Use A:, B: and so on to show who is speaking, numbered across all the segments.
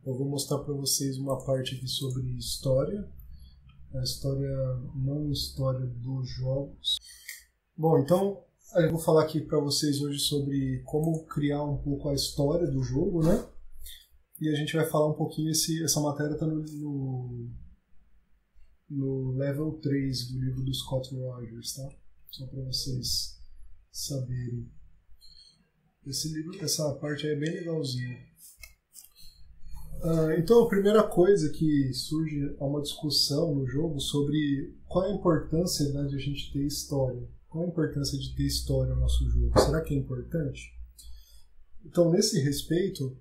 A: Eu vou mostrar para vocês uma parte aqui sobre história, a história, não história dos jogos. Bom, então eu vou falar aqui para vocês hoje sobre como criar um pouco a história do jogo, né? E a gente vai falar um pouquinho, essa matéria está no level 3 do livro do Scott Rogers, tá? Só para vocês saberem. Esse livro, essa parte aí é bem legalzinha. Então, a primeira coisa que surge é uma discussão no jogo sobre qual é a importância, né, de a gente ter história. Qual é a importância de ter história no nosso jogo? Será que é importante? Então, nesse respeito,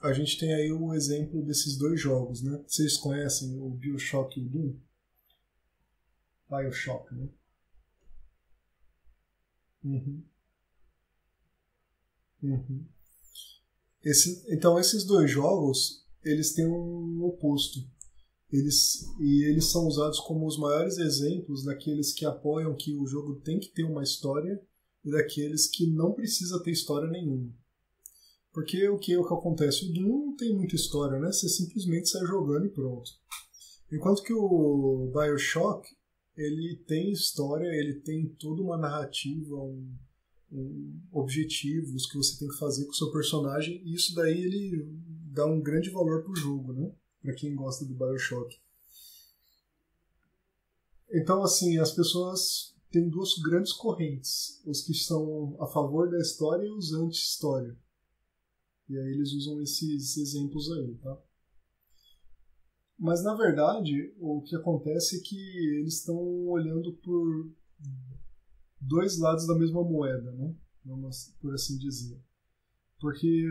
A: a gente tem aí o exemplo desses dois jogos, né? Vocês conhecem o BioShock e o Doom? BioShock, né? Então, esses dois jogos, eles têm um oposto. Eles são usados como os maiores exemplos daqueles que apoiam que o jogo tem que ter uma história e daqueles que não precisa ter história nenhuma. Porque o que acontece? O Doom não tem muita história, né? Você simplesmente sai jogando e pronto. Enquanto que o BioShock, ele tem história, ele tem toda uma narrativa, objetivos que você tem que fazer com o seu personagem, e isso daí ele dá um grande valor pro jogo, né? Para quem gosta do BioShock. Então, assim, as pessoas têm duas grandes correntes: os que são a favor da história e os anti-história. E aí eles usam esses exemplos aí, tá? Mas, na verdade, o que acontece é que eles estão olhando por dois lados da mesma moeda, né? Por assim dizer. Porque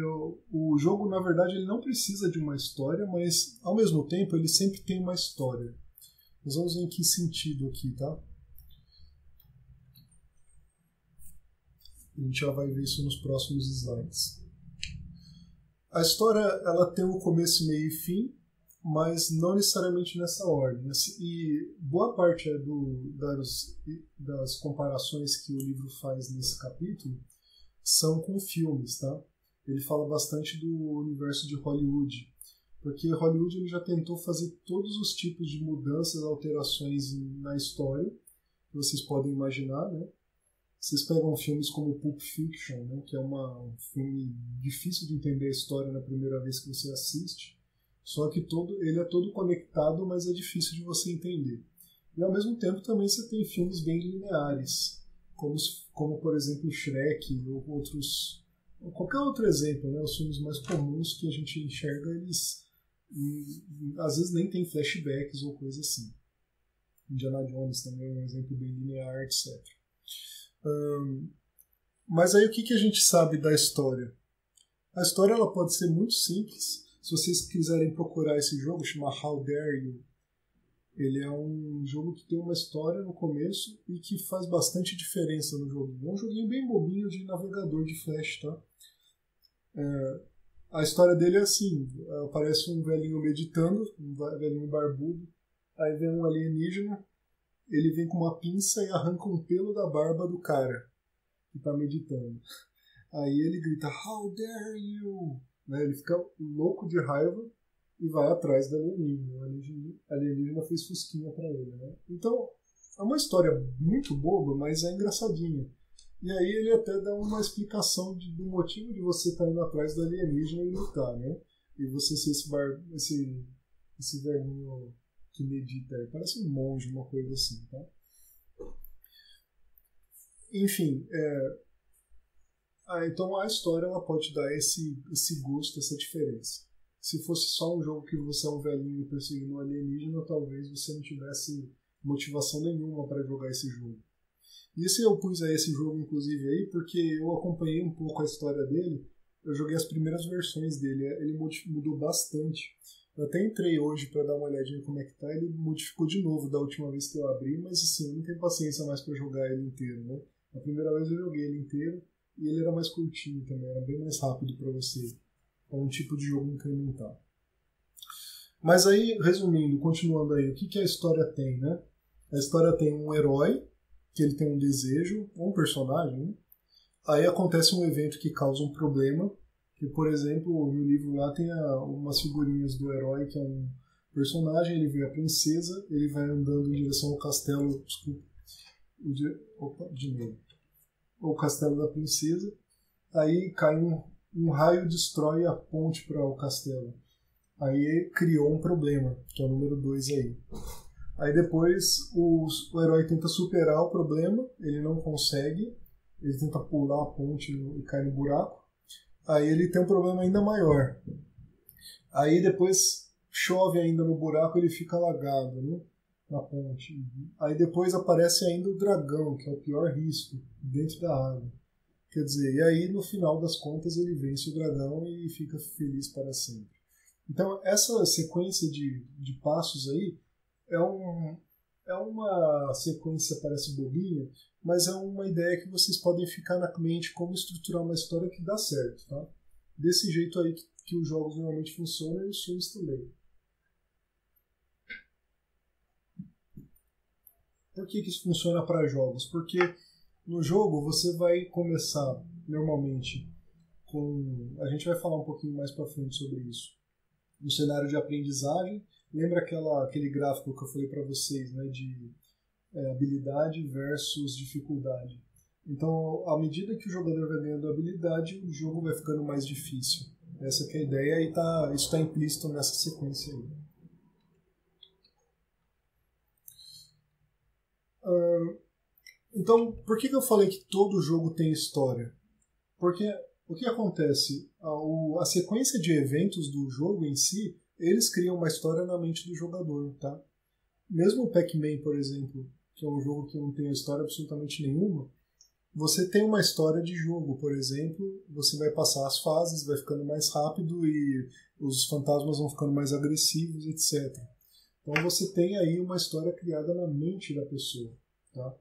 A: o jogo, na verdade, ele não precisa de uma história, mas, ao mesmo tempo, ele sempre tem uma história. Nós vamos ver em que sentido aqui, tá? A gente já vai ver isso nos próximos slides. A história, ela tem um começo, meio e fim, mas não necessariamente nessa ordem. E boa parte das comparações que o livro faz nesse capítulo são com filmes, tá? Ele fala bastante do universo de Hollywood, porque Hollywood ele já tentou fazer todos os tipos de mudanças, alterações na história que vocês podem imaginar, né? Vocês pegam filmes como Pulp Fiction, né, que é um filme difícil de entender a história na primeira vez que você assiste, só que ele é todo conectado, mas é difícil de você entender. E ao mesmo tempo também você tem filmes bem lineares, como por exemplo Shrek ou qualquer outro exemplo, né? Os filmes mais comuns que a gente enxerga, eles às vezes nem tem flashbacks ou coisa assim. Indiana Jones também é um exemplo bem linear, etc. Mas aí o que a gente sabe da história? A história ela pode ser muito simples. Se vocês quiserem procurar esse jogo, chama How Dare You. Ele é um jogo que tem uma história no começo e que faz bastante diferença no jogo. É um joguinho bem bobinho de navegador de flash, tá? A história dele é assim: aparece um velhinho meditando, um velhinho barbudo, aí vem um alienígena, ele vem com uma pinça e arranca um pelo da barba do cara que está meditando. Aí ele grita, How dare you? Né? Ele fica louco de raiva e vai atrás do alienígena. O alienígena fez fusquinha para ele. Né? Então, é uma história muito boba, mas é engraçadinha. E aí ele até dá uma explicação do motivo de você estar indo atrás do alienígena e lutar, né? E você ser esse velhinho que medita aí. Parece um monge, uma coisa assim, tá? Enfim, então a história ela pode dar esse gosto, essa diferença. Se fosse só um jogo que você é um velhinho perseguindo um alienígena, talvez você não tivesse motivação nenhuma para jogar esse jogo. E eu pus aí esse jogo, inclusive, aí, porque eu acompanhei um pouco a história dele. Eu joguei as primeiras versões dele. Ele mudou bastante. Eu até entrei hoje para dar uma olhadinha como é que tá. Ele modificou de novo da última vez que eu abri, mas assim, eu não tenho paciência mais para jogar ele inteiro, né? A primeira vez eu joguei ele inteiro e ele era mais curtinho também, era bem mais rápido para você. É um tipo de jogo incremental. Mas aí, resumindo, continuando aí, o que a história tem, né? A história tem um herói, que ele tem um desejo, um personagem, né? Aí acontece um evento que causa um problema, Que, por exemplo, no livro lá tem umas figurinhas do herói, que é um personagem, ele vê a princesa, ele vai andando em direção ao castelo, desculpa, de novo, o castelo da princesa, aí cai um raio e destrói a ponte para o castelo. Aí criou um problema, que é o número 2 aí. Aí depois o herói tenta superar o problema, ele não consegue, ele tenta pular a ponte e cai no buraco. Aí ele tem um problema ainda maior. Aí depois chove ainda no buraco, ele fica alagado, né, na ponte. Aí depois aparece ainda o dragão, que é o pior risco, dentro da água. Quer dizer, e aí no final das contas ele vence o dragão e fica feliz para sempre. Então essa sequência de passos aí é uma sequência, parece bobinha, mas é uma ideia que vocês podem ficar na mente como estruturar uma história que dá certo, tá? Desse jeito aí que os jogos normalmente funcionam e os filmes também. Por que isso funciona para jogos? Porque no jogo você vai começar normalmente com... A gente vai falar um pouquinho mais para frente sobre isso. Um cenário de aprendizagem. Lembra aquele gráfico que eu falei para vocês, né, de habilidade versus dificuldade. Então, à medida que o jogador vai ganhando habilidade, o jogo vai ficando mais difícil. Essa que é a ideia e isso está implícito nessa sequência aí. Então, por que eu falei que todo jogo tem história? Porque o que acontece? A sequência de eventos do jogo em si, eles criam uma história na mente do jogador, tá? Mesmo o Pac-Man, por exemplo, que é um jogo que não tem história absolutamente nenhuma, você tem uma história de jogo, por exemplo, você vai passar as fases, vai ficando mais rápido e os fantasmas vão ficando mais agressivos, etc. Então você tem aí uma história criada na mente da pessoa, tá?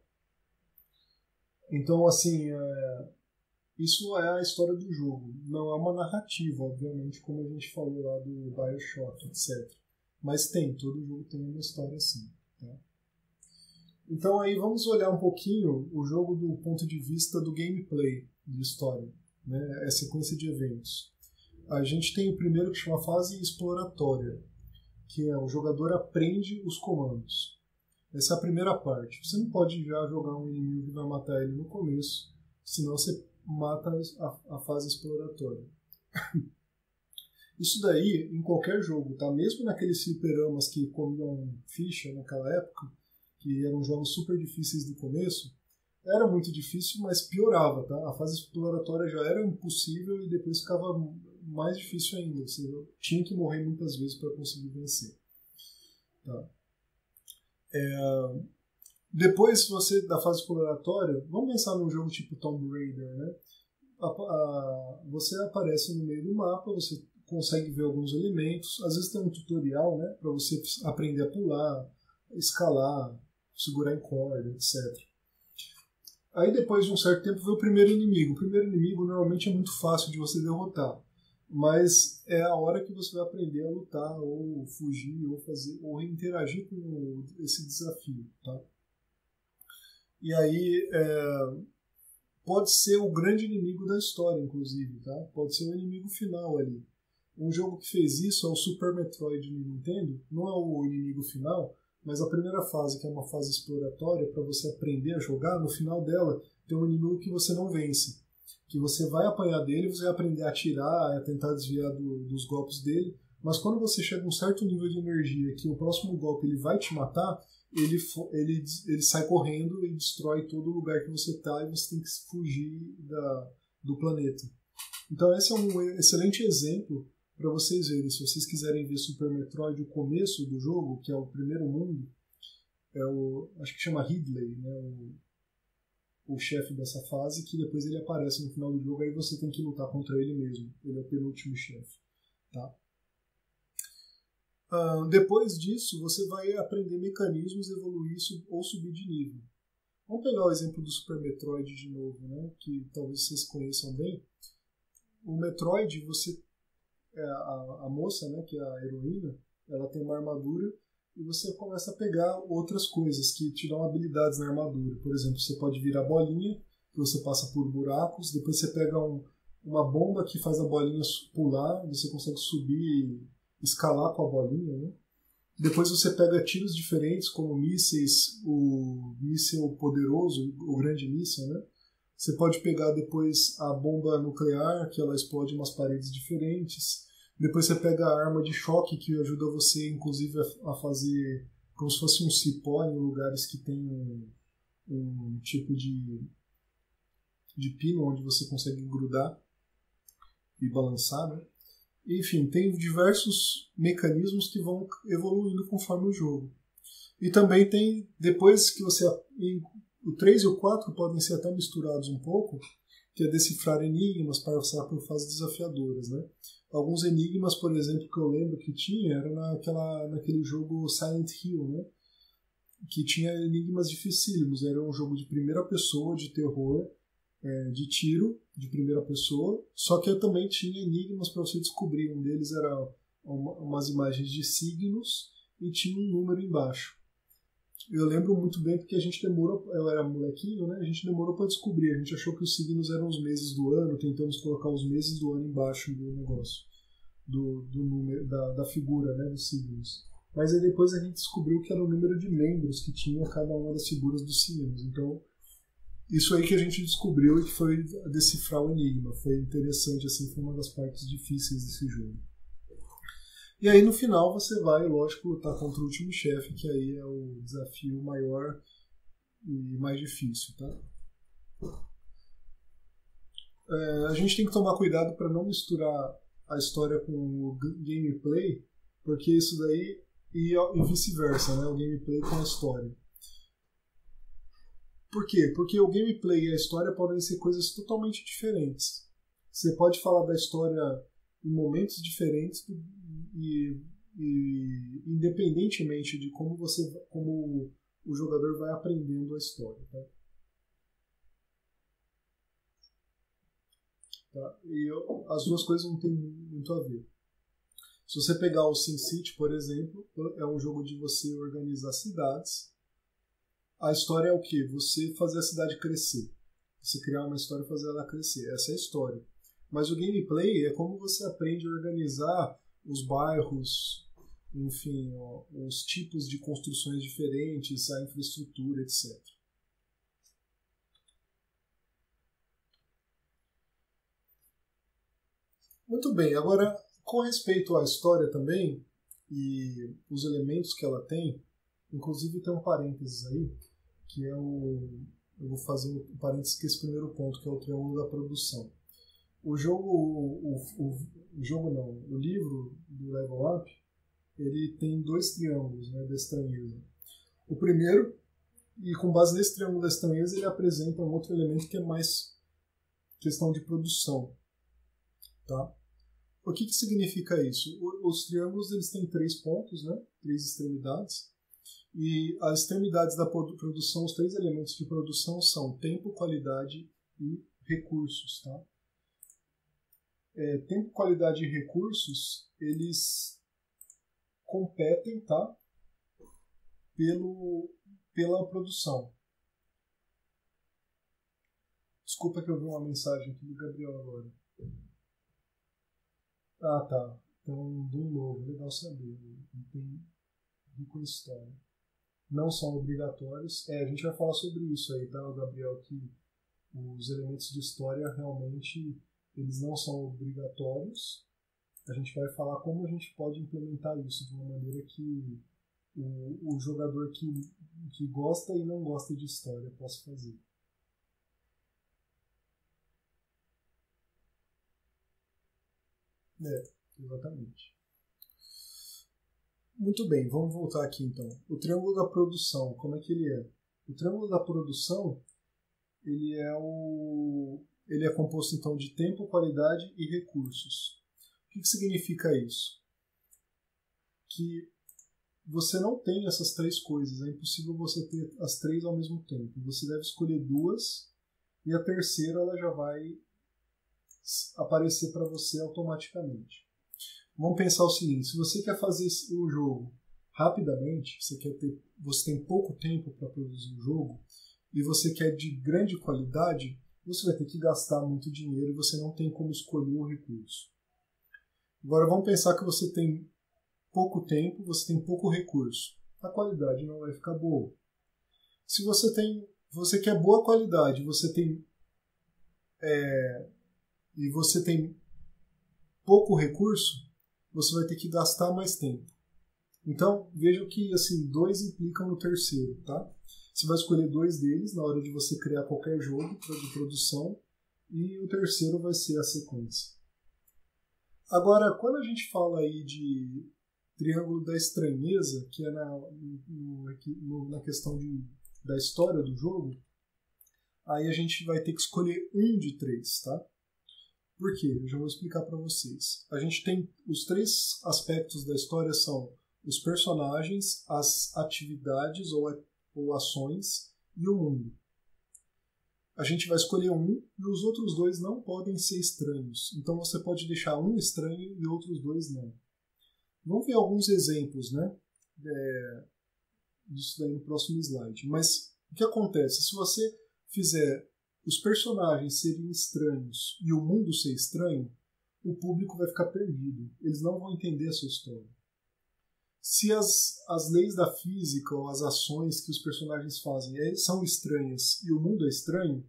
A: Então, assim, isso é a história do jogo. Não é uma narrativa, obviamente, como a gente falou lá do BioShock, etc. Mas todo jogo tem uma história assim, tá? Então aí vamos olhar um pouquinho o jogo do ponto de vista do gameplay de história, né? É a sequência de eventos. A gente tem o primeiro que chama fase exploratória, que é o jogador aprende os comandos. Essa é a primeira parte. Você não pode já jogar um inimigo que vai matar ele no começo, senão você mata a fase exploratória. Isso daí em qualquer jogo, tá? Mesmo naqueles fliperamas que comiam ficha naquela época, que eram jogos super difíceis do começo, era muito difícil, mas piorava, tá? A fase exploratória já era impossível e depois ficava mais difícil ainda. Você tinha que morrer muitas vezes para conseguir vencer. Tá? Depois da fase exploratória, vamos pensar num jogo tipo Tomb Raider, né? Você aparece no meio do mapa, você consegue ver alguns elementos, às vezes tem um tutorial, né, para você aprender a pular, escalar, segurar em corda, etc. Aí depois de um certo tempo vem o primeiro inimigo. O primeiro inimigo normalmente é muito fácil de você derrotar, mas é a hora que você vai aprender a lutar, ou fugir, ou interagir com esse desafio, tá? E aí pode ser o grande inimigo da história, inclusive, tá? Pode ser o inimigo final ali. Um jogo que fez isso é o Super Metroid no Nintendo. Não é o inimigo final, mas a primeira fase, que é uma fase exploratória, para você aprender a jogar, no final dela tem um inimigo que você não vence. Que você vai apanhar dele, você vai aprender a atirar, a tentar desviar dos golpes dele, mas quando você chega a um certo nível de energia que o próximo golpe ele vai te matar, ele sai correndo e destrói todo o lugar que você está e você tem que fugir do planeta. Então esse é um excelente exemplo para vocês verem. Se vocês quiserem ver Super Metroid, o começo do jogo, que é o primeiro mundo, acho que chama Ridley, né, o chefe dessa fase, que depois ele aparece no final do jogo, aí você tem que lutar contra ele mesmo. Ele é o penúltimo chefe. Tá? Depois disso, você vai aprender mecanismos, evoluir ou subir de nível. Vamos pegar o exemplo do Super Metroid de novo, né, que talvez vocês conheçam bem. O Metroid, a moça, né, que é a heroína, ela tem uma armadura e você começa a pegar outras coisas que te dão habilidades na armadura. Por exemplo, você pode virar bolinha, que você passa por buracos, depois você pega uma bomba que faz a bolinha pular, você consegue subir, escalar com a bolinha, né? Depois você pega tiros diferentes, como mísseis, o míssil poderoso, o grande míssil, né? Você pode pegar depois a bomba nuclear, que ela explode umas paredes diferentes. Depois você pega a arma de choque, que ajuda você, inclusive, a fazer como se fosse um cipó em lugares que tem um tipo de pino onde você consegue grudar e balançar, né? Enfim, tem diversos mecanismos que vão evoluindo conforme o jogo. E também tem, depois que você... O 3 e o 4 podem ser até misturados um pouco, que é decifrar enigmas para passar por fases desafiadoras, né? Alguns enigmas, por exemplo, que eu lembro que tinha, era naquele jogo Silent Hill, né? Que tinha enigmas dificílimos. Era um jogo de primeira pessoa, de terror, de tiro, de primeira pessoa, só que eu também tinha enigmas para você descobrir. Um deles era umas imagens de signos e tinha um número embaixo. Eu lembro muito bem porque a gente demorou, eu era molequinho, né? A gente demorou para descobrir. A gente achou que os signos eram os meses do ano, tentamos colocar os meses do ano embaixo do negócio, do número, da figura, né, dos signos. Mas aí depois a gente descobriu que era o número de membros que tinha cada uma das figuras dos signos. Então, isso aí que a gente descobriu e que foi decifrar o enigma. Foi interessante, assim, foi uma das partes difíceis desse jogo. E aí no final você vai, lógico, lutar contra o último chefe, que aí é o desafio maior e mais difícil, tá? A gente tem que tomar cuidado para não misturar a história com o gameplay, porque isso daí e vice-versa, né? O gameplay com a história. Por quê? Porque o gameplay e a história podem ser coisas totalmente diferentes. Você pode falar da história em momentos diferentes e independentemente de como o jogador vai aprendendo a história, tá? E as duas coisas não têm muito a ver. Se você pegar o SimCity, por exemplo, é um jogo de você organizar cidades. A história é o quê? Você fazer a cidade crescer. Você criar uma história e fazer ela crescer. Essa é a história. Mas o gameplay é como você aprende a organizar os bairros, enfim, os tipos de construções diferentes, a infraestrutura, etc. Muito bem, agora com respeito à história também e os elementos que ela tem, inclusive tem um parênteses aí, que é eu vou fazer um parênteses que esse primeiro ponto, que é o triângulo da produção. O livro do Level Up, ele tem dois triângulos, né, da estranheza. O primeiro, e com base nesse triângulo da estranheza, ele apresenta um outro elemento que é mais questão de produção. Tá? O que significa isso? Os triângulos eles têm 3 pontos, né, 3 extremidades, e as extremidades da produção, os 3 elementos de produção são tempo, qualidade e recursos. Tá? Tempo, qualidade e recursos, eles competem, tá? Pela produção. Desculpa que eu vi uma mensagem aqui do Gabriel agora. Ah, tá. Então, do novo, legal saber. Tem rico história. Não são obrigatórios. A gente vai falar sobre isso aí, tá, Gabriel? Que os elementos de história realmente eles não são obrigatórios. A gente vai falar como a gente pode implementar isso de uma maneira que o jogador que gosta e não gosta de história possa fazer. Exatamente. Muito bem, vamos voltar aqui então. O triângulo da produção, como é que ele é? O triângulo da produção, ele é composto então de tempo, qualidade e recursos. O que significa isso? Que você não tem essas 3 coisas, é impossível você ter as 3 ao mesmo tempo. Você deve escolher 2 e a terceira ela já vai aparecer para você automaticamente. Vamos pensar o seguinte, se você quer fazer o jogo rapidamente, você tem pouco tempo para produzir o jogo e você quer de grande qualidade, você vai ter que gastar muito dinheiro e você não tem como escolher o recurso. Agora vamos pensar que você tem pouco tempo, você tem pouco recurso. A qualidade não vai ficar boa. Se você quer boa qualidade, e você tem pouco recurso, você vai ter que gastar mais tempo. Então, vejam que assim, 2 implicam no terceiro, tá? Você vai escolher 2 deles na hora de você criar qualquer jogo de produção e o terceiro vai ser a sequência. Agora, quando a gente fala aí de Triângulo da Estranheza, que é na questão da história do jogo, aí a gente vai ter que escolher um de 3, tá? Por quê? Eu já vou explicar para vocês. A gente tem os 3 aspectos da história são os personagens, as atividades ou ações e o mundo. A gente vai escolher um e os outros 2 não podem ser estranhos. Então você pode deixar um estranho e outros 2 não. Vamos ver alguns exemplos, né? Disso daí no próximo slide. Mas o que acontece? Se você fizer os personagens serem estranhos e o mundo ser estranho, o público vai ficar perdido. Eles não vão entender a sua história. Se as leis da física ou as ações que os personagens fazem são estranhas e o mundo é estranho,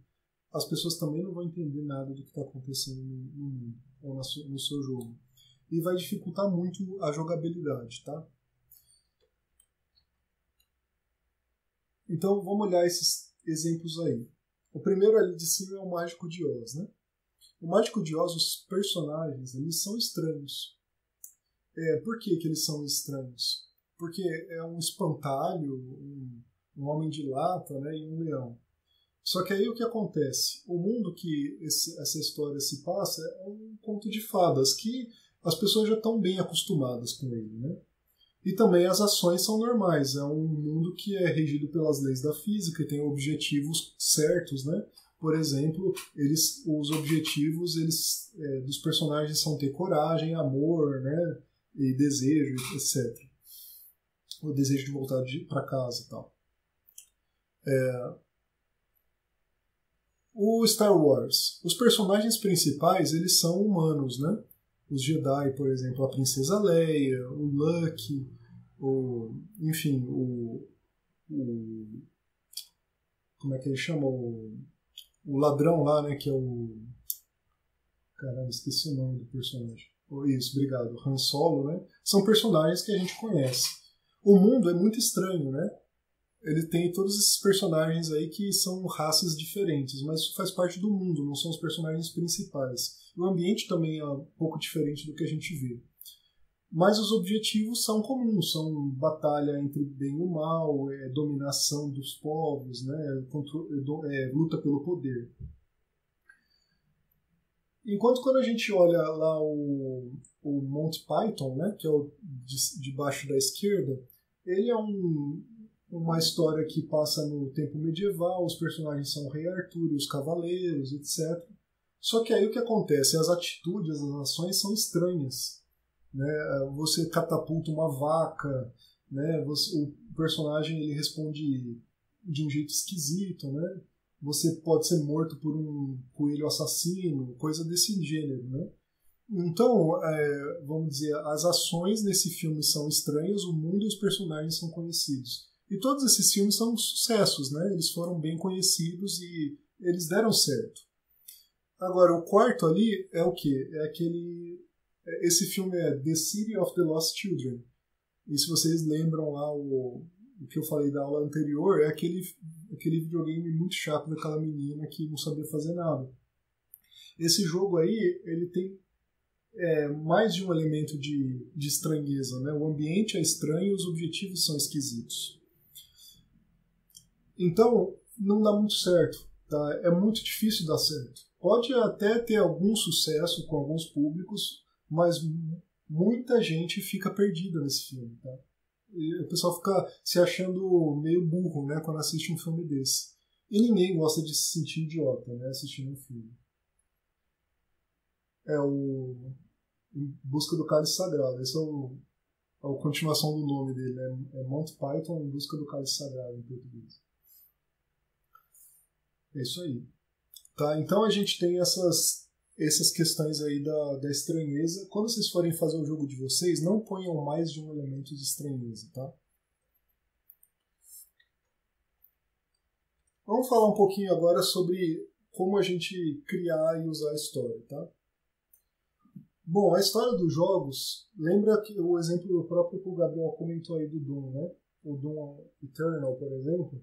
A: as pessoas também não vão entender nada do que está acontecendo no mundo ou no seu jogo. E vai dificultar muito a jogabilidade, tá? Então vamos olhar esses exemplos aí. O primeiro ali de cima é o Mágico de Oz, né? O Mágico de Oz, os personagens, eles são estranhos. Por que eles são estranhos? Porque é um espantalho, um homem de lata, né, e um leão. Só que aí o que acontece? O mundo que essa história se passa é um conto de fadas, que as pessoas já estão bem acostumadas com ele, né? E também as ações são normais. É um mundo que é regido pelas leis da física e tem objetivos certos, né? Por exemplo, os objetivos dos personagens são ter coragem, amor, né? E desejo, etc. O desejo de voltar para casa e tal. O Star Wars. Os personagens principais, eles são humanos, né? Os Jedi, por exemplo, a Princesa Leia, o Luke, enfim, como é que ele chama? O ladrão lá, né? Que é o... Caramba, esqueci o nome do personagem. Isso, obrigado. Han Solo, né? São personagens que a gente conhece. O mundo é muito estranho, né? Ele tem todos esses personagens aí que são raças diferentes, mas isso faz parte do mundo, não são os personagens principais. O ambiente também é um pouco diferente do que a gente vê. Mas os objetivos são comuns, são batalha entre bem e o mal, dominação dos povos, né? Luta pelo poder. Enquanto quando a gente olha lá o Monty Python, né, que é o de baixo da esquerda, ele é uma história que passa no tempo medieval, os personagens são o Rei Arthur e os cavaleiros, etc. Só que aí o que acontece? As atitudes, as ações são estranhas. Né? Você catapulta uma vaca, né? O personagem ele responde de um jeito esquisito, né? Você pode ser morto por um coelho assassino, coisa desse gênero, né? Então, vamos dizer, as ações nesse filme são estranhas, o mundo e os personagens são conhecidos. E todos esses filmes são sucessos, né? Eles foram bem conhecidos e eles deram certo. Agora, o quarto ali é o quê? Esse filme é The City of the Lost Children. E se vocês lembram lá o que eu falei da aula anterior, é aquele videogame muito chato daquela menina que não sabia fazer nada. Esse jogo aí, ele tem mais de um elemento de estranheza, né? O ambiente é estranho e os objetivos são esquisitos. Então, não dá muito certo. Tá? É muito difícil dar certo. Pode até ter algum sucesso com alguns públicos, mas muita gente fica perdida nesse filme. Tá? E o pessoal fica se achando meio burro, né, quando assiste um filme desse. E ninguém gosta de se sentir idiota, né, assistindo um filme. É o Em Busca do Cálice Sagrado. Esse é a continuação do nome dele, né? É Monty Python Em Busca do Cálice Sagrado, em português. É isso aí. Tá? Então a gente tem essas questões aí da estranheza. Quando vocês forem fazer o jogo de vocês, não ponham mais de um elemento de estranheza, tá? Vamos falar um pouquinho agora sobre como a gente criar e usar a história, tá? Bom, a história dos jogos, lembra que o exemplo próprio que o Gabriel comentou aí do Doom, né? O Doom Eternal, por exemplo,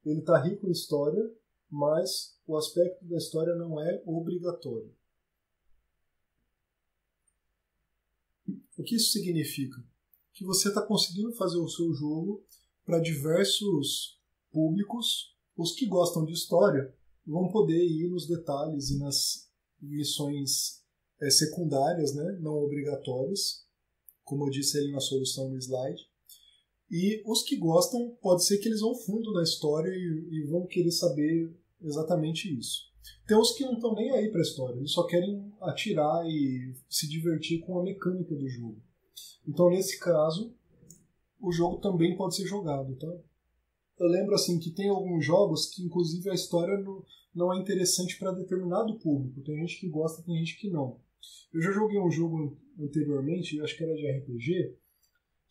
A: ele está rico em história, mas o aspecto da história não é obrigatório. O que isso significa? Que você está conseguindo fazer o seu jogo para diversos públicos. Os que gostam de história vão poder ir nos detalhes e nas missões secundárias, né, não obrigatórias, como eu disse ali na solução no slide. E os que gostam, pode ser que eles vão fundo na história e vão querer saber exatamente isso. Tem os que não estão nem aí para a história, eles só querem atirar e se divertir com a mecânica do jogo. Então, nesse caso, o jogo também pode ser jogado, tá? Eu lembro assim que tem alguns jogos que, inclusive, a história não é interessante para determinado público. Tem gente que gosta, tem gente que não. Eu já joguei um jogo anteriormente, acho que era de RPG,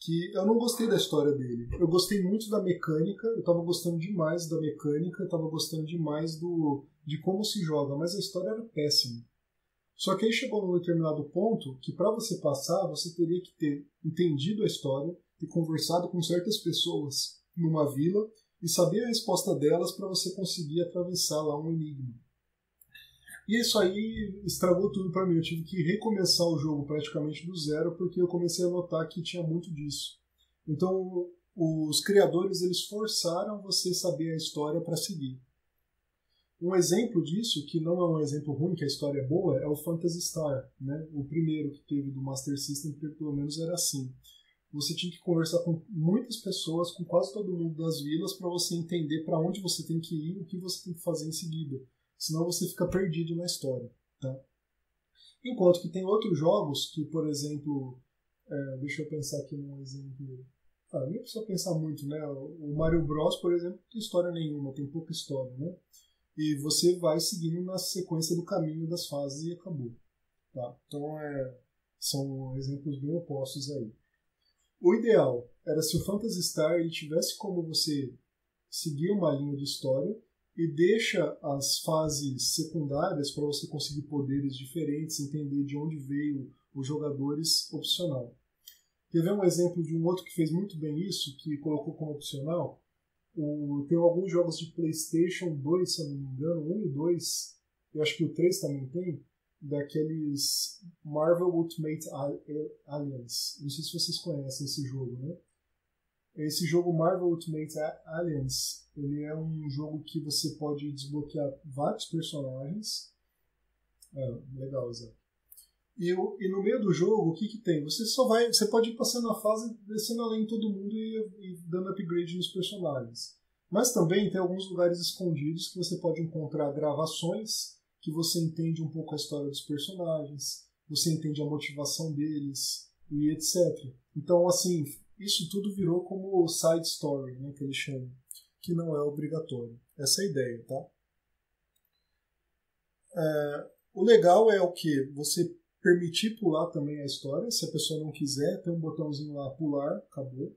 A: que eu não gostei da história dele. Eu gostei muito da mecânica, eu estava gostando demais da mecânica, eu estava gostando demais de como se joga, mas a história era péssima. Só que aí chegou num determinado ponto que para você passar, você teria que ter entendido a história, ter conversado com certas pessoas numa vila e saber a resposta delas para você conseguir atravessar lá um enigma. E isso aí estragou tudo para mim. Eu tive que recomeçar o jogo praticamente do zero porque eu comecei a notar que tinha muito disso. Então, os criadores eles forçaram você saber a história para seguir. Um exemplo disso, que não é um exemplo ruim, que a história é boa, é o Phantasy Star, né? O primeiro que teve do Master System, pelo menos era assim. Você tinha que conversar com muitas pessoas, com quase todo mundo das vilas, para você entender para onde você tem que ir e o que você tem que fazer em seguida. Senão você fica perdido na história. Tá? Enquanto que tem outros jogos que, por exemplo, deixa eu pensar aqui num exemplo. Nem precisa pensar muito, né? O Mario Bros, por exemplo, não tem história nenhuma, tem pouca história, né? E você vai seguindo na sequência do caminho das fases e acabou. Tá? Então, são exemplos bem opostos aí. O ideal era se o Phantasy Star ele tivesse como você seguir uma linha de história e deixa as fases secundárias para você conseguir poderes diferentes, entender de onde veio os jogadores opcional. Quer ver um exemplo de um outro que fez muito bem isso, que colocou como opcional? Tem alguns jogos de PlayStation 2, se eu não me engano, 1 e 2, eu acho que o 3 também tem, daqueles Marvel Ultimate Alliance. Não sei se vocês conhecem esse jogo, né? Esse jogo Marvel Ultimate Alliance, ele é um jogo que você pode desbloquear vários personagens. Legal, exato. E no meio do jogo, o que tem? Você pode ir passando a fase, descendo além de todo mundo e dando upgrade nos personagens. Mas também tem alguns lugares escondidos que você pode encontrar gravações que você entende um pouco a história dos personagens, você entende a motivação deles e etc. Então, assim, isso tudo virou como side story, né, que eles chamam, que não é obrigatório. Essa é a ideia, tá? O legal é o que? Você permitir pular também a história, se a pessoa não quiser, tem um botãozinho lá, pular, acabou.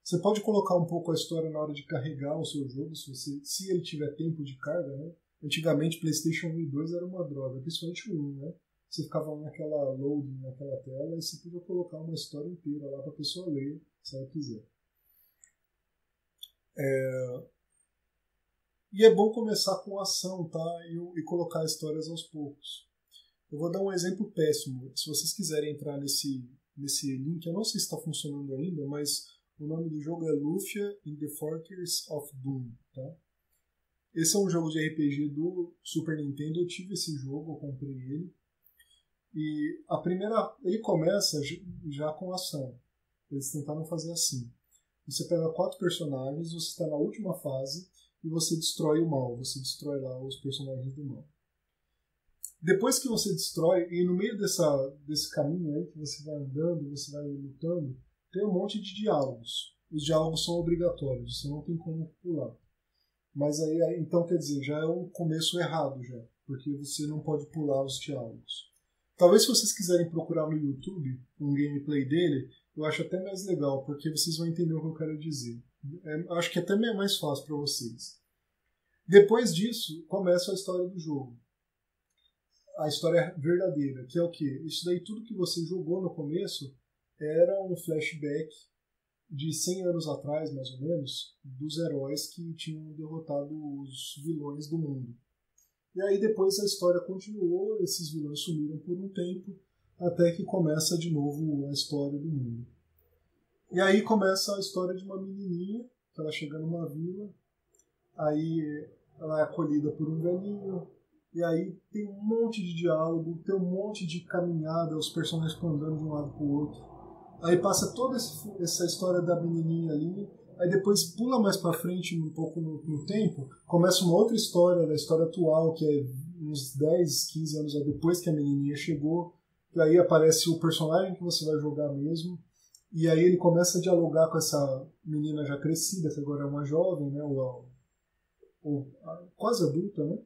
A: Você pode colocar um pouco a história na hora de carregar o seu jogo, se ele tiver tempo de carga, né? Antigamente, PlayStation 1 e 2 era uma droga, principalmente o 1, né? Você ficava naquela loading, naquela tela, e você podia colocar uma história inteira lá para a pessoa ler, se ela quiser. E é bom começar com ação, tá? E colocar histórias aos poucos. Eu vou dar um exemplo péssimo. Se vocês quiserem entrar nesse link, eu não sei se está funcionando ainda, mas o nome do jogo é Lufia in the Fortress of Doom, tá? Esse é um jogo de RPG do Super Nintendo. Eu tive esse jogo, eu comprei ele. E ele começa já com ação. Eles tentaram fazer assim. Você pega 4 personagens, você está na última fase e você destrói o mal. Você destrói lá os personagens do mal. Depois que você destrói, e no meio desse caminho aí que você vai andando, você vai lutando, tem um monte de diálogos. Os diálogos são obrigatórios, você não tem como pular. Mas aí, então, quer dizer, já é um começo errado já, porque você não pode pular os diálogos. Talvez se vocês quiserem procurar no YouTube um gameplay dele, eu acho até mais legal, porque vocês vão entender o que eu quero dizer. Acho que até é mais fácil para vocês. Depois disso, começa a história do jogo. A história verdadeira, que é o quê? Isso daí, tudo que você jogou no começo, era um flashback de 100 anos atrás, mais ou menos, dos heróis que tinham derrotado os vilões do mundo. E aí depois a história continuou, esses vilões sumiram por um tempo, até que começa de novo a história do mundo. E aí começa a história de uma menininha, que ela chega numa vila, aí ela é acolhida por um velhinho, e aí tem um monte de diálogo, tem um monte de caminhada, os personagens estão andando de um lado para o outro. Aí passa toda essa história da menininha ali, aí depois pula mais para frente um pouco no tempo, começa uma outra história, da história atual, que é uns 10, 15 anos depois que a menininha chegou, e aí aparece o personagem que você vai jogar mesmo, e aí ele começa a dialogar com essa menina já crescida, que agora é uma jovem, né, ou quase adulta, né?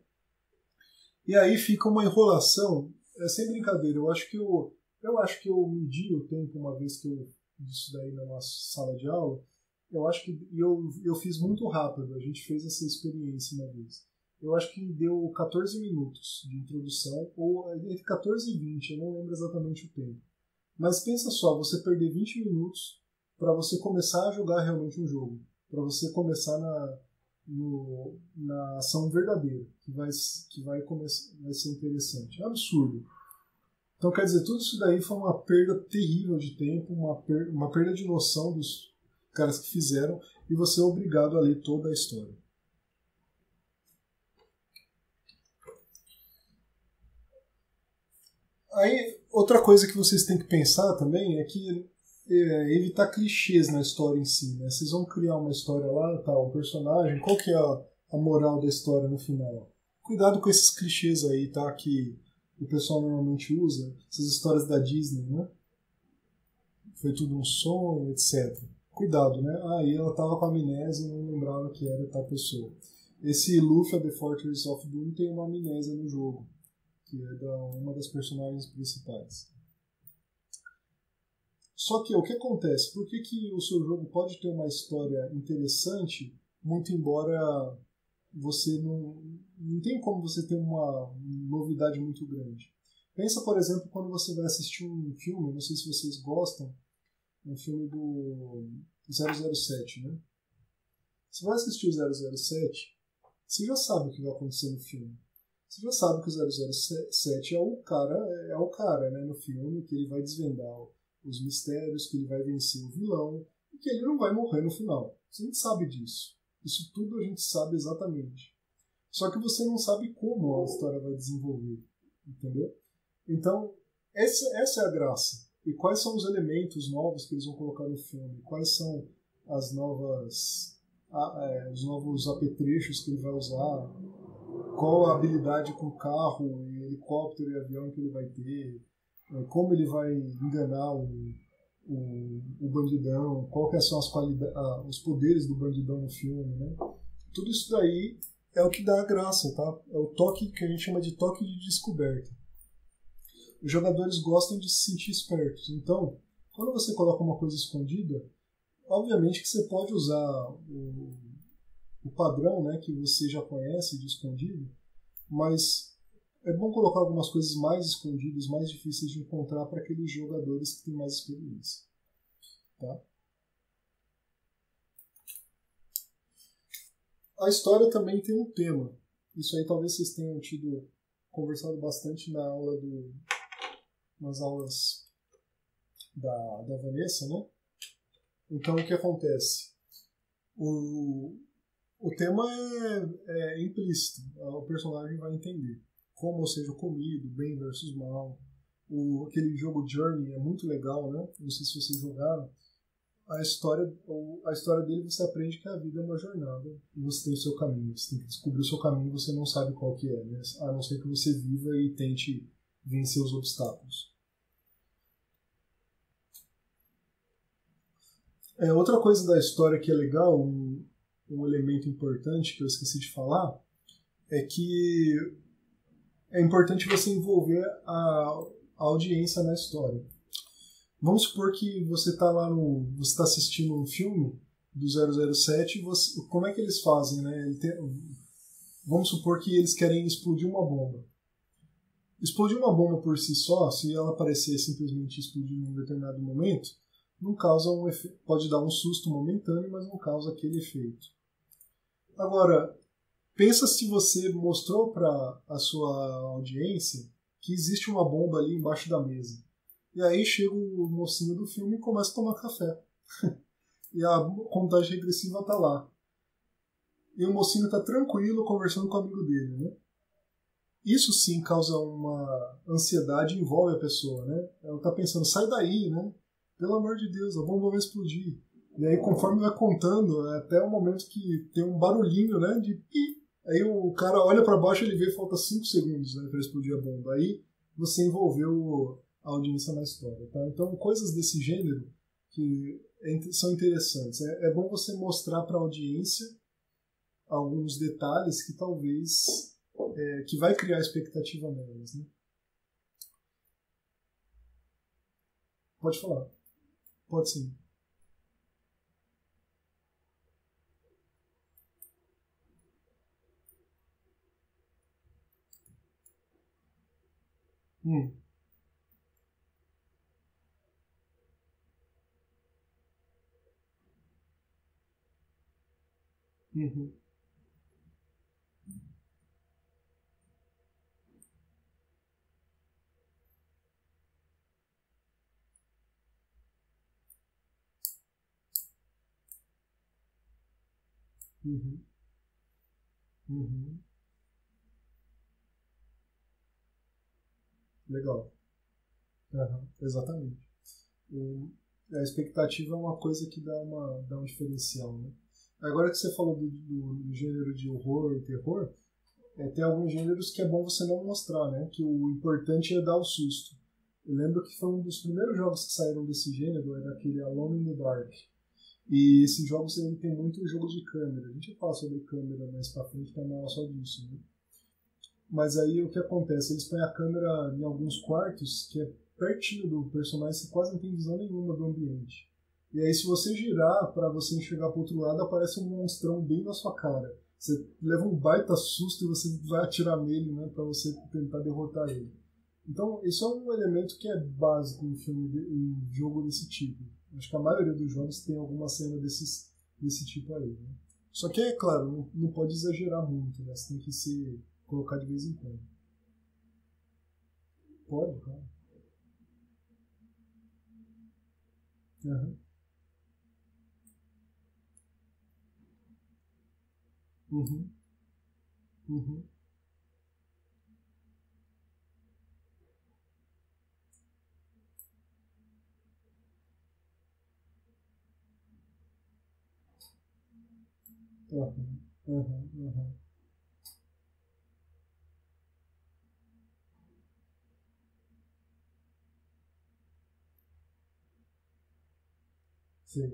A: E aí fica uma enrolação, sem brincadeira, eu acho que eu medi o tempo uma vez que eu disso daí numa sala de aula. Eu acho que eu fiz muito rápido. A gente fez essa experiência uma vez. Eu acho que deu 14 minutos de introdução, ou entre 14 e 20, eu não lembro exatamente o tempo. Mas pensa só, você perder 20 minutos para você começar a jogar realmente um jogo. Para você começar na ação verdadeira, que vai ser interessante. É absurdo. Então, quer dizer, tudo isso daí foi uma perda terrível de tempo, uma perda de noção dos caras que fizeram, e você é obrigado a ler toda a história. Aí, outra coisa que vocês têm que pensar também é que evitar clichês na história em si, né? Vocês vão criar uma história lá, tá, um personagem, qual que é a moral da história no final? Cuidado com esses clichês aí, tá, que o pessoal normalmente usa, essas histórias da Disney, né? Foi tudo um sonho, etc. Cuidado, né? Aí ela tava com amnésia e não lembrava que era tal pessoa. Esse Luffy, The Fortress of Doom, tem uma amnésia no jogo, que é uma das personagens principais. Só que o que acontece? Por que o seu jogo pode ter uma história interessante, muito embora você não tem como você ter uma novidade muito grande? Pensa, por exemplo, quando você vai assistir um filme, não sei se vocês gostam, um filme do 007, né? Você vai assistir o 007, você já sabe o que vai acontecer no filme. Você já sabe que o 007 é o cara, né, no filme, que ele vai desvendar os mistérios, que ele vai vencer o vilão e que ele não vai morrer no final. A gente sabe disso. Isso tudo a gente sabe exatamente. Só que você não sabe como a história vai desenvolver, entendeu? Então, essa é a graça. E quais são os elementos novos que eles vão colocar no filme? Quais são os novos apetrechos que ele vai usar? Qual a habilidade com carro, e helicóptero e avião que ele vai ter? Como ele vai enganar o bandidão? Quais são os poderes do bandidão no filme, né? Tudo isso daí é o que dá a graça, tá? É o toque que a gente chama de toque de descoberta. Os jogadores gostam de se sentir espertos. Então, quando você coloca uma coisa escondida, obviamente que você pode usar o padrão, né, que você já conhece de escondido, mas é bom colocar algumas coisas mais escondidas, mais difíceis de encontrar para aqueles jogadores que têm mais experiência. Tá? A história também tem um tema. Isso aí talvez vocês tenham conversado bastante nas aulas da Vanessa, né? Então, o que acontece? O tema é implícito, o personagem vai entender. Como, ou seja, comido, bem versus mal. Aquele jogo Journey é muito legal, né? Não sei se vocês jogaram. A história dele, você aprende que a vida é uma jornada e você tem o seu caminho. Você tem que descobrir o seu caminho e você não sabe qual que é, né? A não ser que você viva e tente vencer os obstáculos. Outra coisa da história que é legal, um elemento importante que eu esqueci de falar é que é importante você envolver a audiência na história. Vamos supor que você está lá você está assistindo um filme do 007 e como é que eles fazem, né? Vamos supor que eles querem explodir uma bomba. Explodir uma bomba por si só, se ela parecer simplesmente explodir em um determinado momento, não causa um efeito, pode dar um susto momentâneo, mas não causa aquele efeito. Agora, pensa se você mostrou para a sua audiência que existe uma bomba ali embaixo da mesa. E aí chega o mocinho do filme e começa a tomar café. E a contagem regressiva está lá. E o mocinho está tranquilo conversando com o amigo dele, né? Isso sim causa uma ansiedade e envolve a pessoa, né? Ela está pensando, sai daí, né? Pelo amor de Deus, a bomba vai explodir. E aí, conforme vai contando, até o momento que tem um barulhinho, né? De pi. Aí o cara olha para baixo e ele vê que falta 5 segundos, né, para explodir a bomba. Aí você envolveu a audiência na história, tá? Então, coisas desse gênero que são interessantes. É bom você mostrar para a audiência alguns detalhes que talvez que vai criar expectativa nelas, né? Pode falar. Pode sim. Hum. Uhum. Uhum. Uhum. Legal. Aham, exatamente. A expectativa é uma coisa que dá um diferencial, né? Agora que você falou do gênero de horror e terror, tem alguns gêneros que é bom você não mostrar, né? Que o importante é dar o susto. Eu lembro que foi um dos primeiros jogos que saíram desse gênero, era aquele Alone in the Dark. E esses jogos aí tem muito jogo de câmera. A gente vai falar sobre câmera mais pra frente, que é uma aula só disso, né? Mas aí o que acontece? Eles põem a câmera em alguns quartos que é pertinho do personagem, você quase não tem visão nenhuma do ambiente. E aí se você girar para você enxergar pro outro lado, aparece um monstrão bem na sua cara. Você leva um baita susto e você vai atirar nele, né, para você tentar derrotar ele. Então, isso é um elemento que é básico em em jogo desse tipo. Acho que a maioria dos jogos tem alguma cena desse tipo aí, né? Só que, é claro, não pode exagerar muito, né? Você tem que colocar de vez em quando. Pode, claro. Aham. Uhum. Uhum. Aham. Aham. Aham. Sim.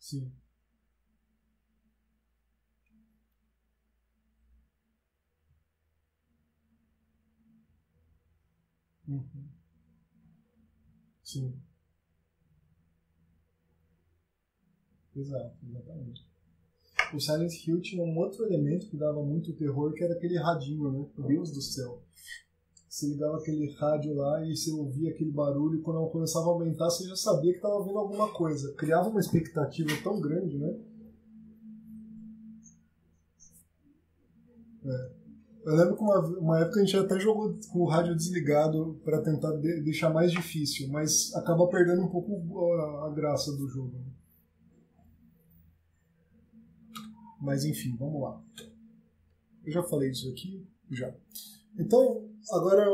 A: Sim. Uhum. Sim. Exato, exatamente. O Silent Hill tinha um outro elemento que dava muito terror, que era aquele radinho, né? Meu Deus do céu. Você ligava aquele rádio lá e você ouvia aquele barulho, e quando ela começava a aumentar, você já sabia que estava vindo alguma coisa. Criava uma expectativa tão grande, né? É. Eu lembro que uma época a gente até jogou com o rádio desligado para tentar deixar mais difícil, mas acaba perdendo um pouco a graça do jogo, né? Mas enfim, vamos lá. Eu já falei disso aqui? Já. Então, agora,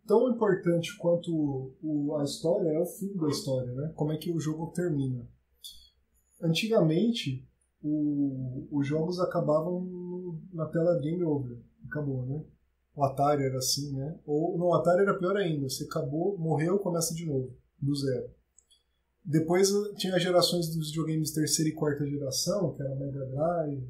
A: tão importante quanto a história é o fim da história, né? Como é que o jogo termina. Antigamente, os jogos acabavam na tela Game Over. Acabou, né? O Atari era assim, né? Ou no Atari era pior ainda. Você acabou, morreu, começa de novo, do zero. Depois tinha as gerações dos videogames terceira e quarta geração, que era Mega Drive,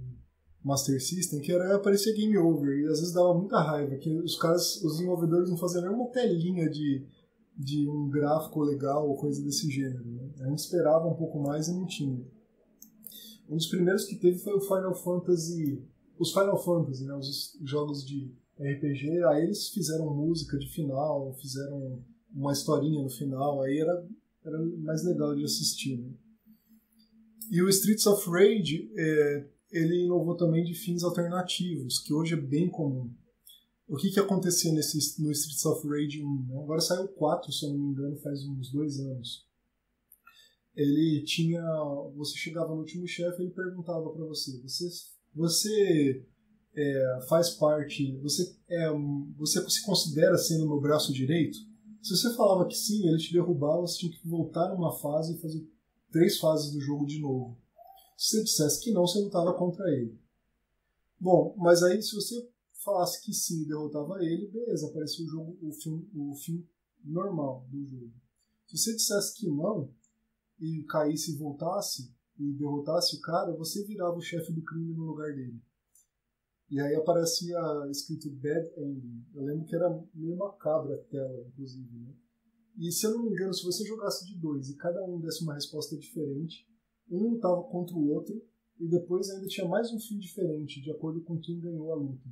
A: Master System, que parecia Game Over. E às vezes dava muita raiva, que os desenvolvedores não faziam nenhuma telinha de um gráfico legal ou coisa desse gênero. Né? A gente esperava um pouco mais e não tinha. Um dos primeiros que teve foi o Final Fantasy. Os Final Fantasy, né? Os jogos de RPG, aí eles fizeram música de final, fizeram uma historinha no final, aí era mais legal de assistir. Né? E o Streets of Rage, ele inovou também de fins alternativos, que hoje é bem comum. O que acontecia no Streets of Rage 1? Né? Agora saiu o 4, se eu não me engano, faz uns 2 anos. Ele tinha... Você chegava no último chefe e ele perguntava para você faz parte... Você se considera sendo meu braço direito? Se você falava que sim, ele te derrubava, você tinha que voltar numa fase e fazer 3 fases do jogo de novo. Se você dissesse que não, você lutava contra ele. Bom, mas aí se você falasse que sim e derrotava ele, beleza, aparecia o fim normal do jogo. Se você dissesse que não, e caísse e voltasse, e derrotasse o cara, você virava o chefe do crime no lugar dele. E aí aparecia escrito Bad Ending. Eu lembro que era meio macabra a tela, inclusive. Né? E se eu não me engano, se você jogasse de 2 e cada um desse uma resposta diferente, um lutava contra o outro, e depois ainda tinha mais um fim diferente, de acordo com quem ganhou a luta.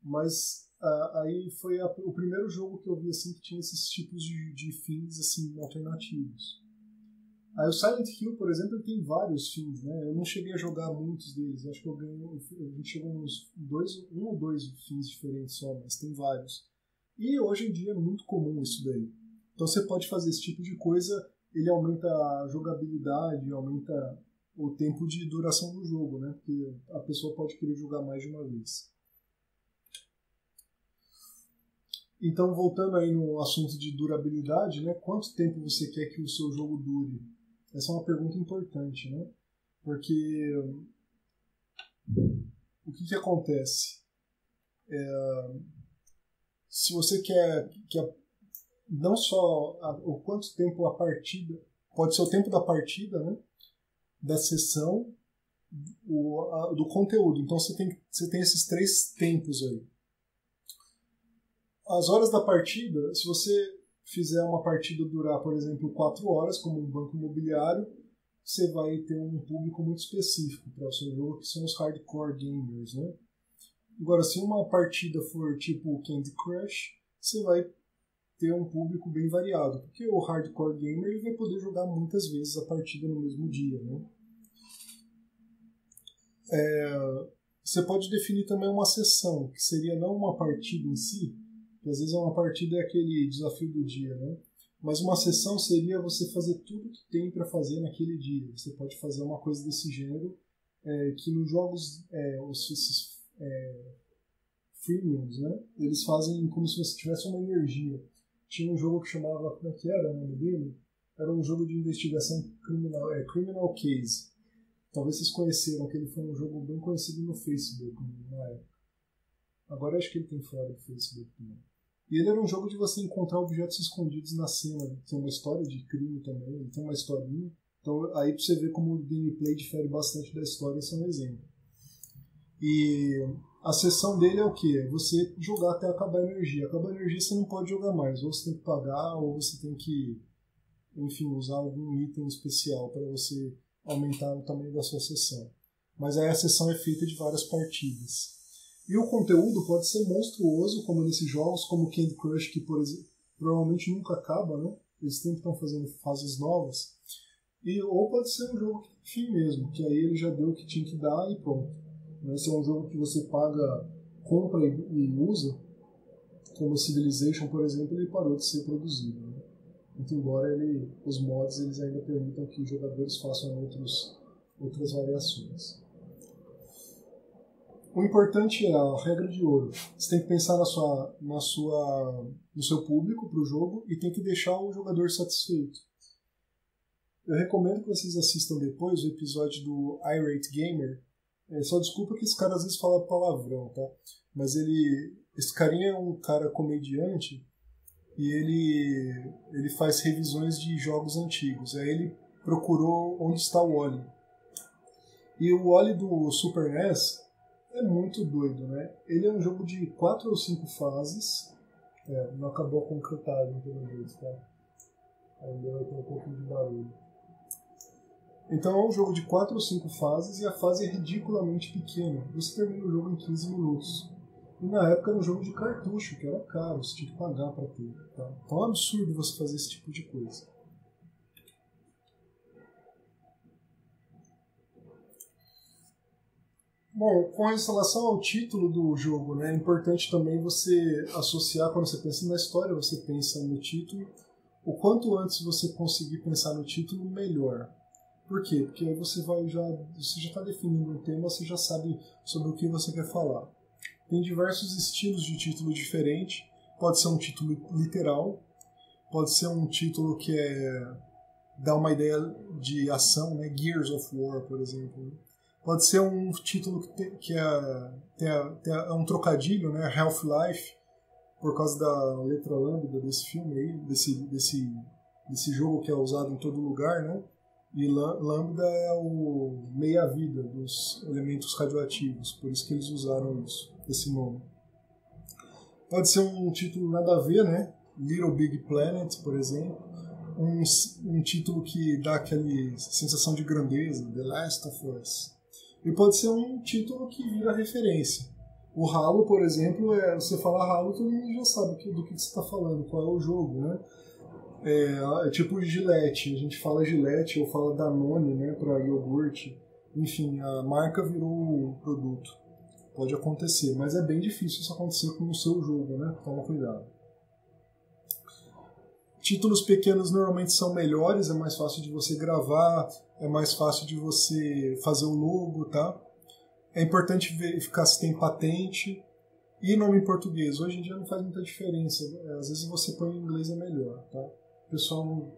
A: Mas aí foi o primeiro jogo que eu vi assim, que tinha esses tipos de fins assim, alternativos. Aí o Silent Hill, por exemplo, ele tem vários fins, né? Eu não cheguei a jogar muitos deles. Acho que a gente chegou uns 1 ou 2 fins diferentes só, mas tem vários. E hoje em dia é muito comum isso daí. Então você pode fazer esse tipo de coisa, ele aumenta a jogabilidade, aumenta o tempo de duração do jogo, né? Porque a pessoa pode querer jogar mais de uma vez. Então, voltando aí no assunto de durabilidade, né? Quanto tempo você quer que o seu jogo dure? Essa é uma pergunta importante, né? Porque o que acontece? Se você quer não só o quanto tempo a partida, pode ser o tempo da partida, né? Da sessão, do conteúdo. Então você tem esses 3 tempos aí. As horas da partida, se você fizer uma partida durar, por exemplo, 4 horas, como um banco imobiliário, você vai ter um público muito específico para o seu jogo, que são os hardcore gamers, né? Agora, se uma partida for tipo Candy Crush, você vai ter um público bem variado, porque o hardcore gamer ele vai poder jogar muitas vezes a partida no mesmo dia, né? Você pode definir também uma sessão, que seria não uma partida em si, que às vezes uma partida é aquele desafio do dia, né? Mas uma sessão seria você fazer tudo que tem para fazer naquele dia. Você pode fazer uma coisa desse gênero, que nos jogos, esses freemiums, né? Eles fazem como se você tivesse uma energia. Tinha um jogo que chamava, como é que era o nome dele? Era um jogo de investigação criminal, Criminal Case. Talvez vocês conheceram, que ele foi um jogo bem conhecido no Facebook na época. Agora acho que ele tem fora do Facebook também. E ele era um jogo de você encontrar objetos escondidos na cena. Tem uma história de crime também, ele tem uma historinha. Então aí pra você ver como o gameplay difere bastante da história, esse é um exemplo. E a sessão dele é o quê? Você jogar até acabar a energia. Acabar a energia você não pode jogar mais. Ou você tem que pagar, ou você tem que, enfim, usar algum item especial para você aumentar o tamanho da sua sessão. Mas aí a sessão é feita de várias partidas. E o conteúdo pode ser monstruoso, como nesses jogos, como Candy Crush, que por exemplo, provavelmente nunca acaba, né? Eles sempre estão fazendo fases novas. Ou pode ser um jogo que fim mesmo, que aí ele já deu o que tinha que dar e pronto. Se é um jogo que você paga, compra e usa, como Civilization, por exemplo, ele parou de ser produzido. Né? Muito embora os mods eles ainda permitam que os jogadores façam outras variações. O importante é a regra de ouro. Você tem que pensar no seu público para o jogo e tem que deixar o jogador satisfeito. Eu recomendo que vocês assistam depois o episódio do Irate Gamer. Só desculpa que esse cara às vezes fala palavrão, tá? Mas esse carinha é um cara comediante e ele faz revisões de jogos antigos. Aí ele procurou onde está o Wally. E o Wally do Super NES é muito doido, né? Ele é um jogo de 4 ou 5 fases. Não acabou a concretagem, pelo jeito, tá? Ainda vai ter um pouquinho de barulho. Então é um jogo de 4 ou 5 fases e a fase é ridiculamente pequena. Você termina o jogo em 15 minutos. E na época era um jogo de cartucho, que era caro, você tinha que pagar para ter. Tá? Então é um absurdo você fazer esse tipo de coisa. Bom, com relação ao título do jogo, né, é importante também você associar, quando você pensa na história, você pensa no título. O quanto antes você conseguir pensar no título, melhor. Por quê? Porque aí você já está definindo um tema, você já sabe sobre o que você quer falar. Tem diversos estilos de título diferente. Pode ser um título literal, pode ser um título que dá uma ideia de ação, né? Gears of War, por exemplo. Pode ser um título que é um trocadilho, né? Half-Life, por causa da letra lambda desse filme aí, desse jogo que é usado em todo lugar, né? E lambda é o meia-vida dos elementos radioativos, por isso que eles usaram esse nome. Pode ser um título nada a ver, né? Little Big Planet, por exemplo. Um título que dá aquela sensação de grandeza, The Last of Us. E pode ser um título que vira referência. O Halo, por exemplo, você fala Halo, todo mundo já sabe do que você está falando, qual é o jogo, né? É tipo Gillette, a gente fala Gillette ou fala Danone, né, para iogurte. Enfim, a marca virou o produto. Pode acontecer, mas é bem difícil isso acontecer com o seu jogo, né? Toma cuidado. Títulos pequenos normalmente são melhores, é mais fácil de você gravar, é mais fácil de você fazer o logo, tá? É importante verificar se tem patente e nome em português. Hoje em dia não faz muita diferença, às vezes você põe em inglês é melhor, tá? O pessoal,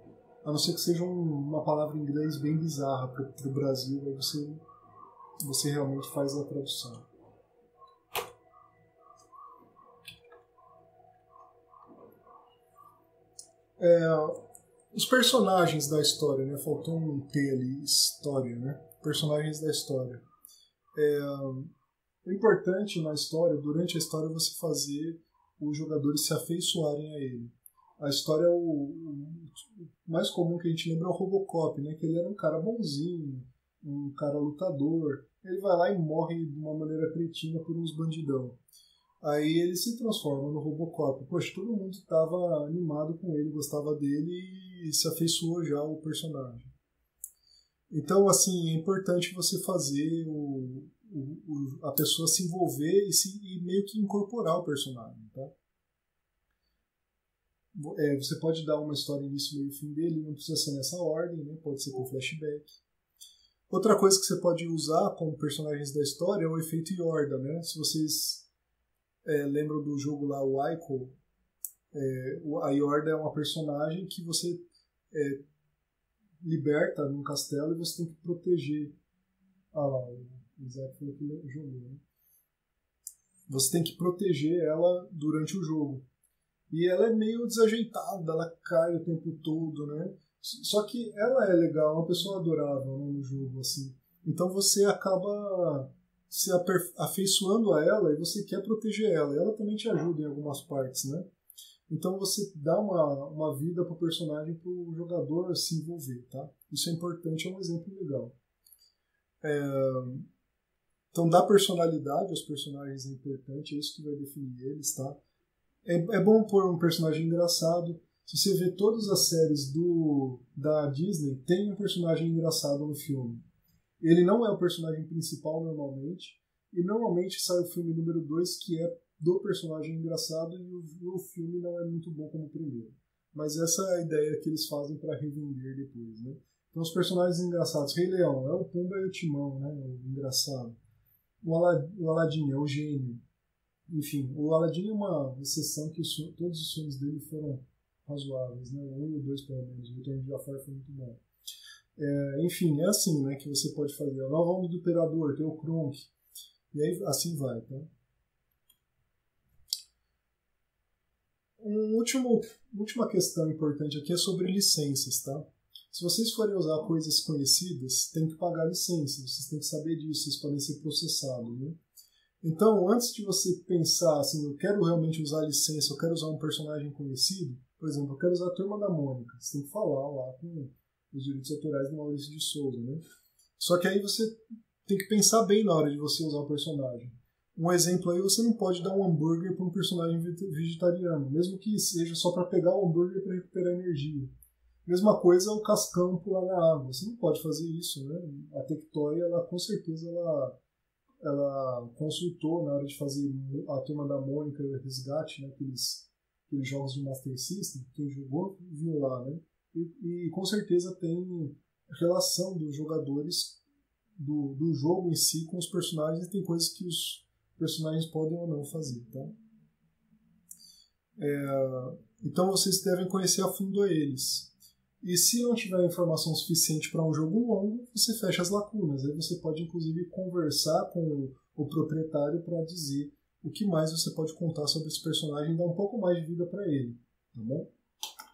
A: a não ser que seja uma palavra em inglês bem bizarra para o Brasil, aí você realmente faz a tradução. Os personagens da história, né? Faltou um T ali, história, né? Personagens da história. O importante na história, durante a história, é você fazer os jogadores se afeiçoarem a ele. A história, o mais comum que a gente lembra é o Robocop, né? Que ele era um cara bonzinho, um cara lutador. Ele vai lá e morre de uma maneira cretina por uns bandidão. Aí ele se transforma no Robocop. Poxa, todo mundo estava animado com ele, gostava dele e se afeiçoou já ao personagem. Então, assim, é importante você fazer a pessoa se envolver e meio que incorporar o personagem, tá? Você pode dar uma história início, meio e fim dele, não precisa ser nessa ordem, né? Pode ser com flashback. Outra coisa que você pode usar como personagens da história é o efeito Yorda, né? Se vocês lembram do jogo lá, o Ico, a Yorda é uma personagem que você liberta num castelo e você tem que proteger. Ah lá, o Isaac falou que jogou, né? Você tem que proteger ela durante o jogo. E ela é meio desajeitada, ela cai o tempo todo, né? Só que ela é legal, é uma pessoa adorável, né, no jogo, assim. Então você acaba se afeiçoando a ela e você quer proteger ela. E ela também te ajuda em algumas partes, né? Então você dá uma vida pro personagem, pro jogador se envolver, tá? Isso é importante, é um exemplo legal. Então dar personalidade aos personagens é importante, é isso que vai definir eles, tá? É bom pôr um personagem engraçado. Se você vê todas as séries da Disney, tem um personagem engraçado no filme. Ele não é o personagem principal normalmente, e normalmente sai o filme número 2, que é do personagem engraçado, e o filme não é muito bom como o primeiro. Mas essa é a ideia que eles fazem para revender depois, né? Então os personagens engraçados, Rei Leão, é o Pumba e o Timão, né? O engraçado. O Aladdin é o gênio. Enfim, o Aladdin é uma exceção que todos os filmes dele foram razoáveis, né? O 1 e o 2 pelo menos. O Retorno de Jafar foi muito bom. Enfim, é assim, né, que você pode fazer. A nova onda do Imperador, tem o Kronk, e aí assim vai, tá? Última questão importante aqui é sobre licenças, tá? Se vocês forem usar coisas conhecidas, tem que pagar licença, vocês têm que saber disso, vocês podem ser processados, né? Então, antes de você pensar assim, eu quero realmente usar licença, eu quero usar um personagem conhecido, por exemplo, eu quero usar a Turma da Mônica, você tem que falar lá com os direitos autorais do Maurício de Souza, né? Só que aí você tem que pensar bem na hora de você usar o personagem. Um exemplo aí, você não pode dar um hambúrguer para um personagem vegetariano, mesmo que seja só para pegar o hambúrguer para recuperar energia. Mesma coisa o cascão pular na água, você não pode fazer isso, né? A Tectoy, ela com certeza ela consultou na hora de fazer a Turma da Mônica e o Resgate, né? Aqueles jogos de Master System, quem jogou viu lá, né? E com certeza tem relação dos jogadores do jogo em si com os personagens, e tem coisas que os personagens podem ou não fazer, tá? Então vocês devem conhecer a fundo eles. E se não tiver informação suficiente para um jogo longo, você fecha as lacunas. Aí você pode inclusive conversar com o proprietário para dizer o que mais você pode contar sobre esse personagem e dar um pouco mais de vida para ele, tá bom?